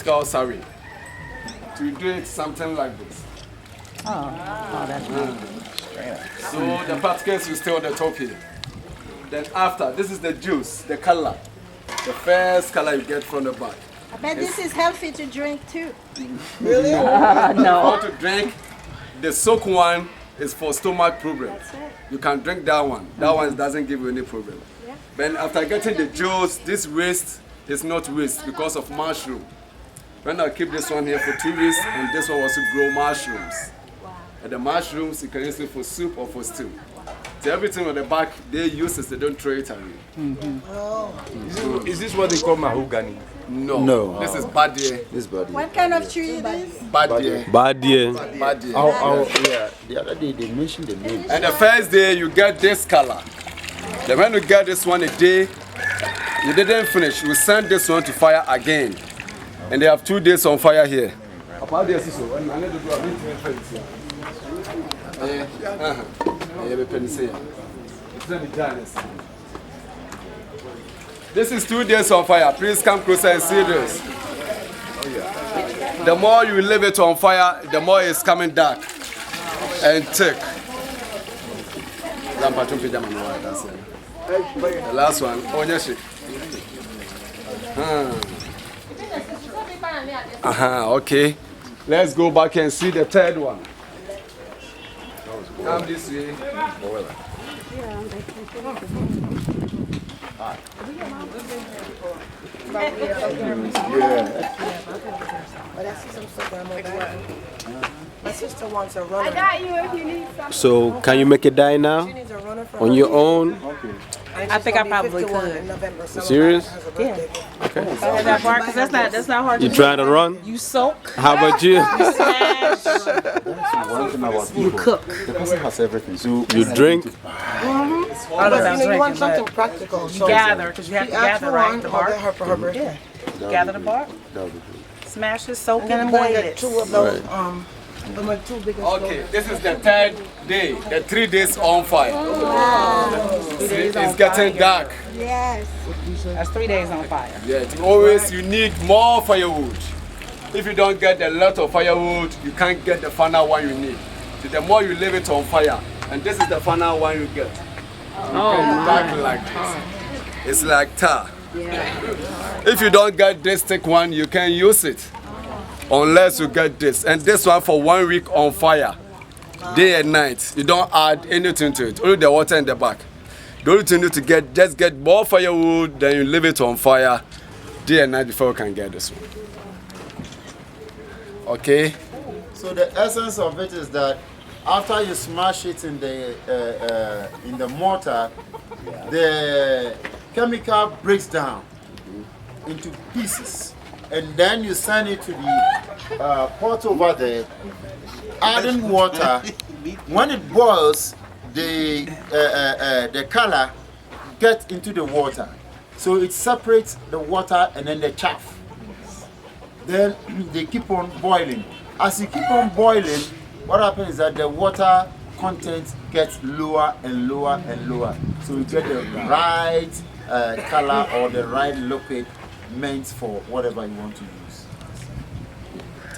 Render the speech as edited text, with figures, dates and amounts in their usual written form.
called sari. To do it something like this. Oh, that's right. So the particles will stay on the top here. Then after, this is the juice, the color. The first color you get from the back. I bet this is healthy to drink too. Really? No. How to drink? The soak one is for stomach problem. That's it. You can drink that one. That one doesn't give you any problem. Yeah. Then after getting the juice, this waste is not waste because of mushroom. When I keep this one here for 2 weeks, and this one also grow mushrooms. Wow. And the mushrooms you can use it for soup or for stew. So everything on the back they use it, they don't throw it away. Is this what they call mahogany? No. No. This is badie. This body. What kind of tree it is? Badie. Bad year. Badie. Yeah, the other day they mentioned the name. And the first day you get this color. Then when you get this one a day, you didn't finish. You send this one to fire again. And they have 2 days on fire here. This is 2 days on fire. Please come closer and see this. The more you leave it on fire, the more it's coming dark and thick. The last one, onyeshi. Okay. Let's go back and see the third one. Come this way. My sister wants a runner. I got you if you need some. So can you make it die now She needs a runner for on your own? And I she's think I gonna be probably 51 could. in November, so Serious? has a birthday. That part, because that's not hard You to trying to run? do. You soak, How about you? smash, One thing about you people, cook. the person has everything. So You drink? I don't know But about you want drinking, something but practical. you gather, because you have to She asked gather, for right? one, The I'll get bark. her for her birthday. Gather the bark, that would be good. smash it, soak And it, then I'm boil gonna get it. 2 of those, my 2 biggest Okay, this is the third day, the 3 days on fire. It's getting dark. Yes. That's 3 days on fire. Yeah, always you need more firewood. If you don't get a lot of firewood, you can't get the final one you need. So the more you leave it on fire, and this is the final one you get. Dark like this. It's like tar. If you don't get this thick one, you can use it. Unless you get this. And this one for 1 week on fire. Day and night. You don't add anything to it. Only the water in the back. The only thing you need to get, just get more firewood, then you leave it on fire day and night before you can get this one. Okay? So the essence of it is that after you smash it in the mortar, the chemical breaks down into pieces, and then you send it to the pot over there, adding water. When it boils, the color gets into the water, so it separates the water and then the chaff. Then they keep on boiling. As you keep on boiling, what happens is that the water content gets lower and lower and lower. So you get the right color or the right liquid meant for whatever you want to use.